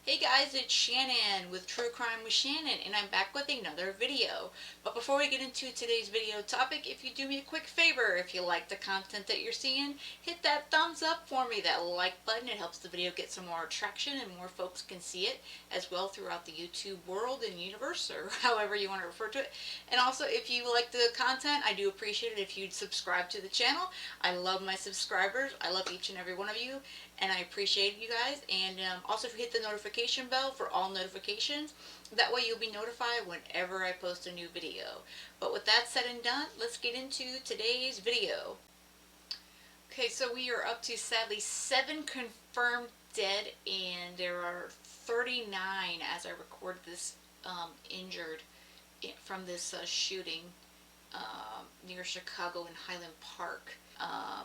Hey guys, it's Shannon with True Crime with Shannon, and I'm back with another video. But before we get into today's video topic, if you do me a quick favor, if you like the content that you're seeing, hit that thumbs up for me, that like button. It helps the video get some more traction and more folks can see it as well throughout the YouTube world and universe, or however you want to refer to it. And also, if you like the content, I do appreciate it if you'd subscribe to the channel. I love my subscribers. I love each and every one of you, and I appreciate you guys. And also, if you hit the notification bell for all notifications, that way you'll be notified whenever I post a new video. But with that said and done, let's get into today's video. Okay, so we are up to sadly 7 confirmed dead, and there are 39 as I record this injured from this shooting near Chicago in Highland Park.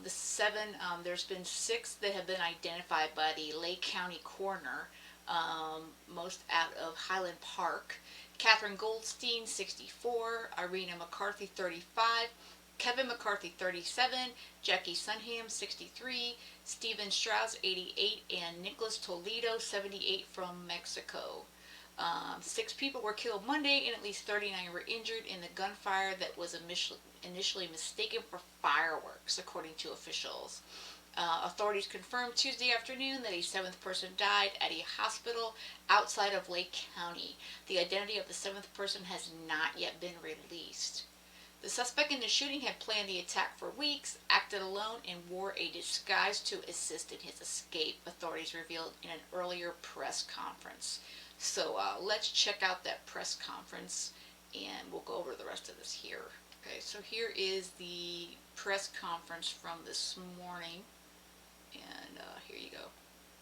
The 7, there's been 6 that have been identified by the Lake County coroner, most out of Highland Park. Catherine Goldstein, 64, Irina McCarthy, 35, Kevin McCarthy, 37, Jackie Sunham, 63, Stephen Strauss, 88, and Nicholas Toledo, 78, from Mexico. 6 people were killed Monday and at least 39 were injured in the gunfire that was initially mistaken for fireworks, according to officials. Authorities confirmed Tuesday afternoon that a 7th person died at a hospital outside of Lake County. The identity of the 7th person has not yet been released. The suspect in the shooting had planned the attack for weeks, acted alone, and wore a disguise to assist in his escape, authorities revealed in an earlier press conference. So let's check out that press conference, and we'll go over the rest of this here. Okay, so here is the press conference from this morning, and here you go.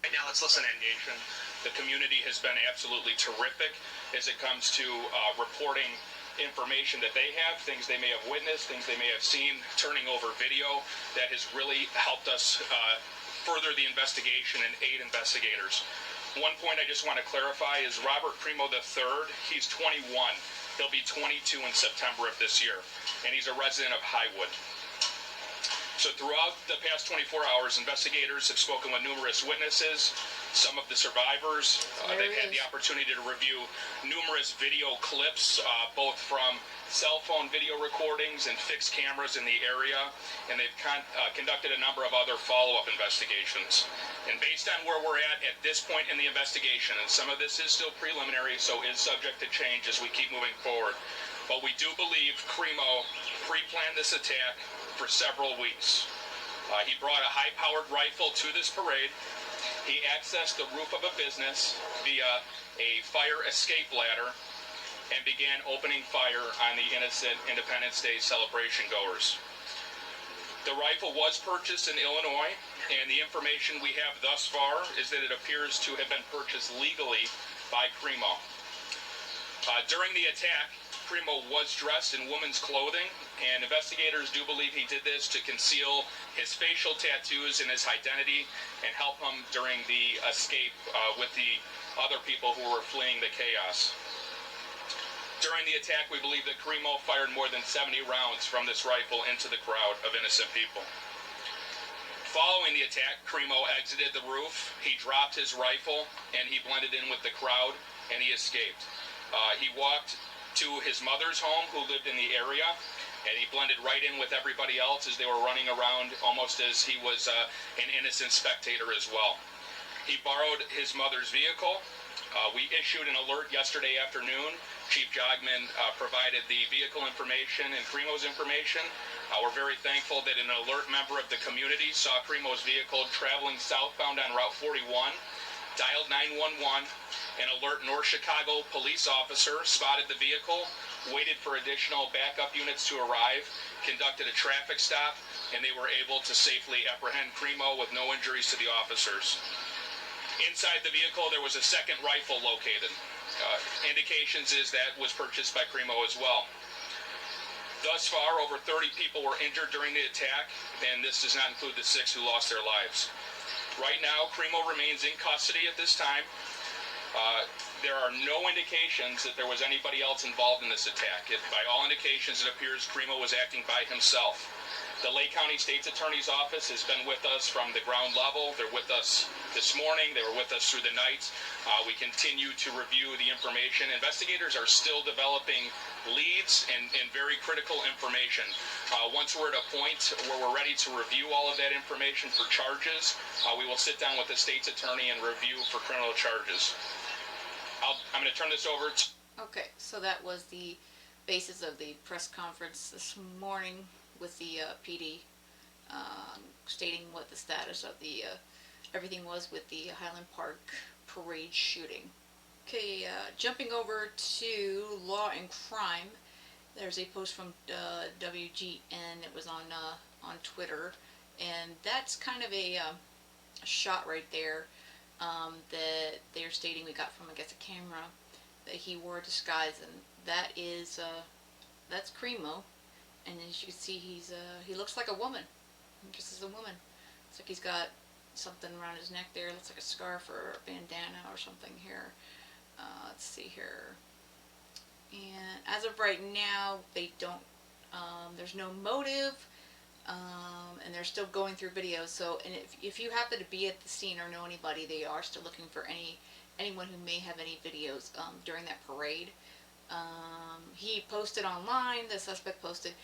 Right now, let's listen in, Nation. The community has been absolutely terrific as it comes to reporting information that they have, things they may have witnessed, things they may have seen, turning over video that has really helped us further the investigation and aid investigators. One point I just want to clarify is Robert Crimo III, he's 21. He'll be 22 in September of this year, and he's a resident of Highwood. So throughout the past 24 hours, investigators have spoken with numerous witnesses, some of the survivors. They've had the opportunity to review numerous video clips, both from cell phone video recordings and fixed cameras in the area, and they've conducted a number of other follow-up investigations. And based on where we're at this point in the investigation, and some of this is still preliminary, so is subject to change as we keep moving forward, but we do believe Crimo pre-planned this attack for several weeks. He brought a high-powered rifle to this parade. He accessed the roof of a business via a fire escape ladder and began opening fire on the innocent Independence Day celebration goers. The rifle was purchased in Illinois, and the information we have thus far is that it appears to have been purchased legally by Crimo. During the attack, Crimo was dressed in women's clothing, and investigators do believe he did this to conceal his facial tattoos and his identity and help him during the escape with the other people who were fleeing the chaos. During the attack, we believe that Crimo fired more than 70 rounds from this rifle into the crowd of innocent people. Following the attack, Crimo exited the roof, he dropped his rifle, and he blended in with the crowd, and he escaped. He walked to his mother's home, who lived in the area, and he blended right in with everybody else as they were running around, almost as he was an innocent spectator as well. He borrowed his mother's vehicle. We issued an alert yesterday afternoon. Chief Jogman provided the vehicle information and Crimo's information. We're very thankful that an alert member of the community saw Crimo's vehicle traveling southbound on Route 41, dialed 911. An alert North Chicago police officer spotted the vehicle, waited for additional backup units to arrive, conducted a traffic stop, and they were able to safely apprehend Crimo with no injuries to the officers. Inside the vehicle, there was a second rifle located. Indications is that was purchased by Crimo as well. Thus far, over 30 people were injured during the attack, and this does not include the 6 who lost their lives. Right now, Crimo remains in custody at this time. There are no indications that there was anybody else involved in this attack. By all indications, it appears Crimo was acting by himself. The Lake County State's Attorney's Office has been with us from the ground level. They're with us this morning. They were with us through the night. We continue to review the information. Investigators are still developing leads and very critical information. Once we're at a point where we're ready to review all of that information for charges, we will sit down with the state's attorney and review for criminal charges. I'm going to turn this over to... Okay, so that was the basis of the press conference this morning with the PD, stating what the status of the everything was with the Highland Park parade shooting. Okay, jumping over to law and crime. There's a post from WGN. It was on Twitter, and that's kind of a shot right there that they're stating we got from, I guess, a camera that he wore a disguise, and that is that's Crimo. And as you can see, he looks like a woman. He just is a woman. It's like he's got something around his neck there. It looks like a scarf or a bandana or something here. Let's see here. And as of right now, they don't. There's no motive, and they're still going through videos. So, and if you happen to be at the scene or know anybody, they are still looking for anyone who may have any videos during that parade. He posted online, the suspect posted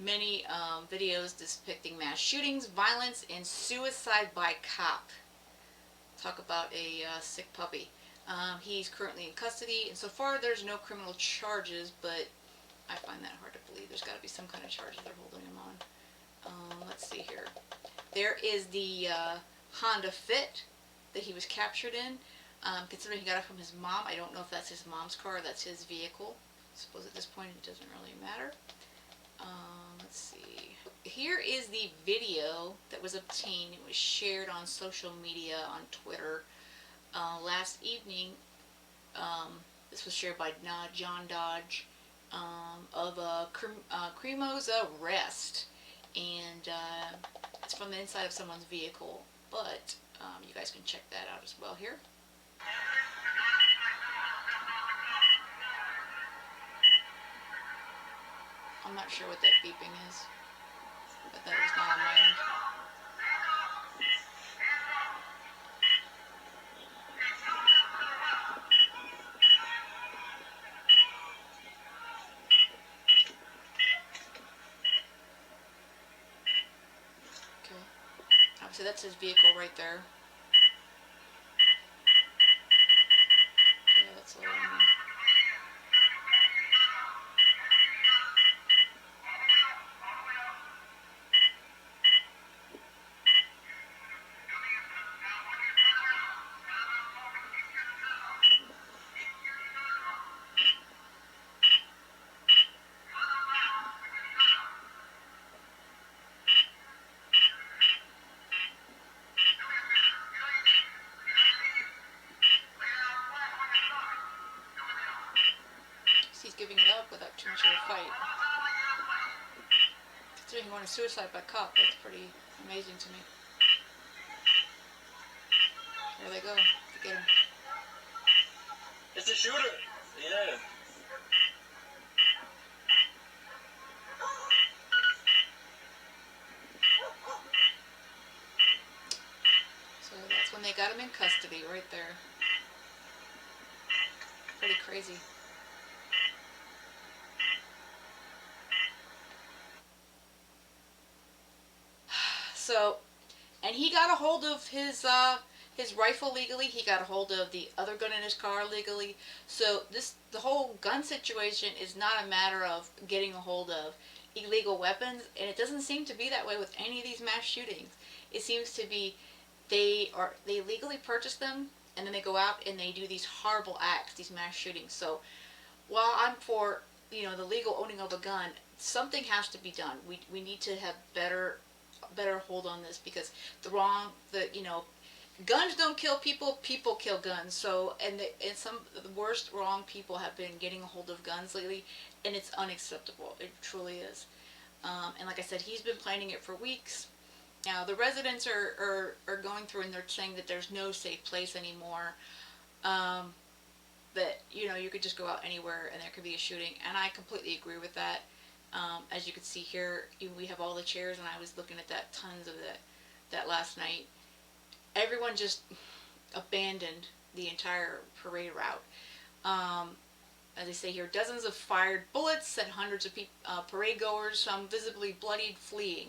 many videos depicting mass shootings, violence, and suicide by cop. Talk about a sick puppy. He's currently in custody, and so far there's no criminal charges, but I find that hard to believe. There's got to be some kind of charges they're holding him on. Let's see here. There is the Honda Fit that he was captured in. Considering he got it from his mom, I don't know if that's his mom's car or that's his vehicle. I suppose at this point it doesn't really matter. Let's see. Here is the video that was obtained. It was shared on social media, on Twitter, last evening. This was shared by John Dodge of Crimo's arrest. And it's from the inside of someone's vehicle. But you guys can check that out as well here. I'm not sure what that beeping is, but that was not on my end. Okay. Obviously that's his vehicle right there. Yeah, that's a little... He's giving it up without too much of a fight. Considering he wanted suicide by cop, that's pretty amazing to me. There they go. To get him. It's a shooter. Yeah. So that's when they got him in custody, right there. Pretty crazy. So, and he got a hold of his rifle legally. He got a hold of the other gun in his car legally. So the whole gun situation is not a matter of getting a hold of illegal weapons, and it doesn't seem to be that way with any of these mass shootings. It seems to be they legally purchase them, and then they go out and they do these horrible acts, these mass shootings. So while I'm for the legal owning of a gun, something has to be done. We need to have better hold on this, because guns don't kill people, people kill guns. So and some of the worst wrong people have been getting a hold of guns lately, and it's unacceptable. It truly is. And like I said, he's been planning it for weeks. Now the residents are going through, and they're saying that there's no safe place anymore. That you could just go out anywhere and there could be a shooting, and I completely agree with that. As you can see here, we have all the chairs, and I was looking at that, tons of that last night. Everyone just abandoned the entire parade route. Um, as they say here, dozens of fired bullets sent hundreds of parade goers, some visibly bloodied, fleeing.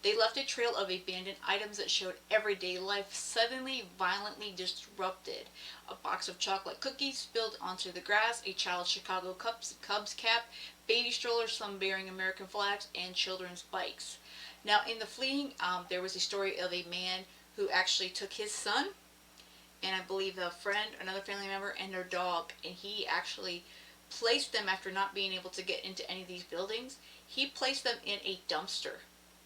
They left a trail of abandoned items that showed everyday life suddenly violently disrupted. A box of chocolate cookies spilled onto the grass, a child's Chicago Cubs cap, baby strollers, some bearing American flags, and children's bikes. Now, in the fleeing, there was a story of a man who actually took his son and I believe a friend, another family member, and their dog, and he actually placed them after not being able to get into any of these buildings. He placed them in a dumpster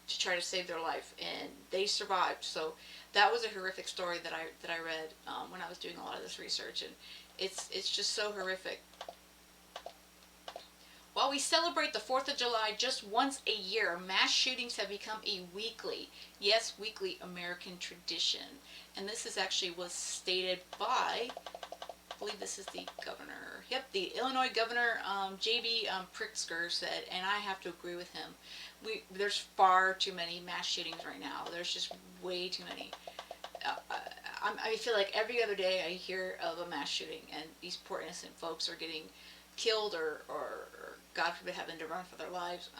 to try to save their life, and they survived. So that was a horrific story that I read when I was doing a lot of this research, and it's just so horrific. While we celebrate the 4th of July just once a year, mass shootings have become a weekly, yes, weekly American tradition. And this is actually was stated by, I believe this is the governor. Yep, the Illinois governor, J.B. Pritzker said, and I have to agree with him. There's far too many mass shootings right now. There's just way too many. I feel like every other day I hear of a mass shooting, and these poor innocent folks are getting killed or God forbid, having to run for their lives.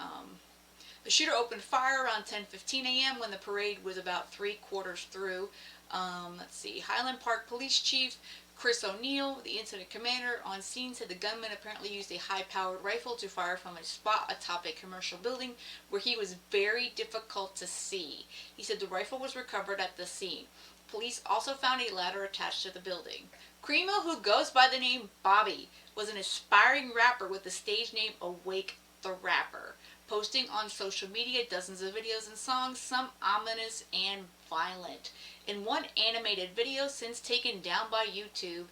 The shooter opened fire around 10:15 a.m. when the parade was about 3/4 through. Let's see. Highland Park Police Chief Chris O'Neill, the incident commander on scene, said the gunman apparently used a high-powered rifle to fire from a spot atop a commercial building where he was very difficult to see. He said the rifle was recovered at the scene. Police also found a ladder attached to the building. Crimo, who goes by the name Bobby, was an aspiring rapper with the stage name Awake the Rapper, posting on social media dozens of videos and songs, some ominous and violent. In one animated video since taken down by YouTube,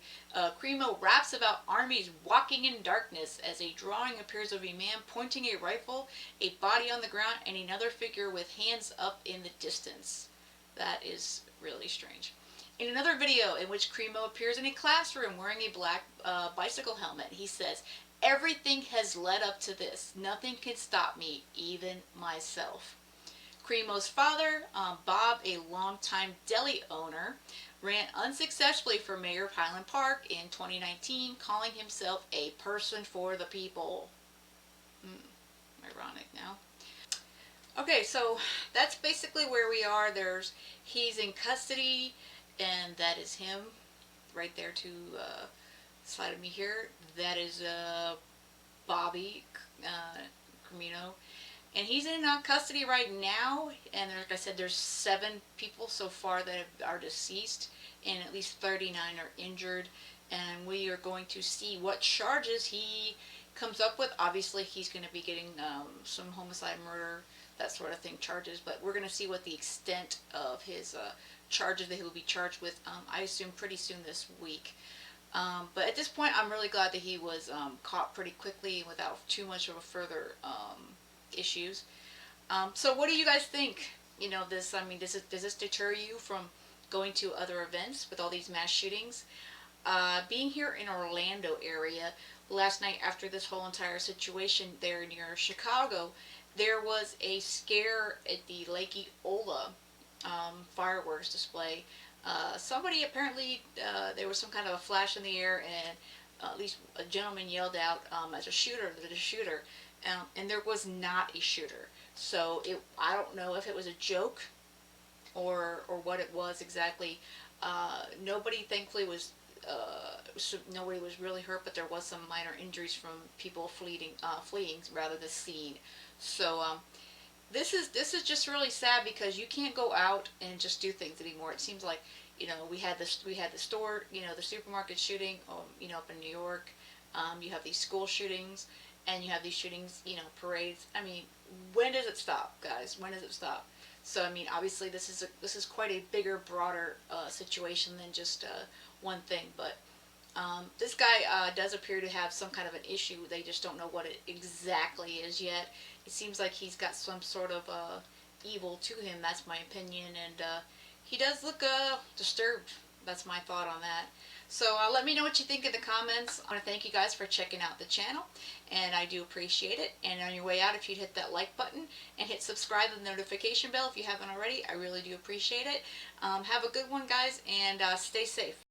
Crimo raps about armies walking in darkness as a drawing appears of a man pointing a rifle, a body on the ground, and another figure with hands up in the distance. That is really strange. In another video in which Crimo appears in a classroom wearing a black bicycle helmet, he says, "Everything has led up to this. Nothing can stop me, even myself." Crimo's father, Bob, a longtime deli owner, ran unsuccessfully for mayor of Highland Park in 2019, calling himself a person for the people. Ironic now. Okay, so that's basically where we are. He's in custody, and that is him right there to side of me here. That is Bobby Crimo, and he's in custody right now. And like I said, there's 7 people so far that are deceased, and at least 39 are injured. And we are going to see what charges he comes up with. Obviously, he's going to be getting some homicide, murder, that sort of thing charges, but we're going to see what the extent of his charges that he will be charged with, I assume pretty soon this week. But at this point, I'm really glad that he was caught pretty quickly without too much of a further issues. So what do you guys think? You know, does this deter you from going to other events with all these mass shootings? Being here in Orlando area last night after this whole entire situation there near Chicago, there was a scare at the Lake Eola fireworks display. Somebody apparently, there was some kind of a flash in the air, and at least a gentleman yelled out as a shooter, and there was not a shooter. So I don't know if it was a joke or what it was exactly. Nobody, thankfully, nobody was really hurt, but there was some minor injuries from people fleeing rather the scene. So this is just really sad because you can't go out and just do things anymore. It seems like, we had the store, the supermarket shooting, up in New York. You have these school shootings, and you have these shootings, parades. I mean, when does it stop, guys? When does it stop? So I mean, obviously this is quite a bigger, broader situation than just one thing. But this guy does appear to have some kind of an issue. They just don't know what it exactly is yet. It seems like he's got some sort of evil to him. That's my opinion, and he does look disturbed. That's my thought on that. So let me know what you think in the comments. I want to thank you guys for checking out the channel. and I do appreciate it. And on your way out, if you'd hit that like button and hit subscribe and the notification bell if you haven't already, I really do appreciate it. Have a good one, guys, and stay safe.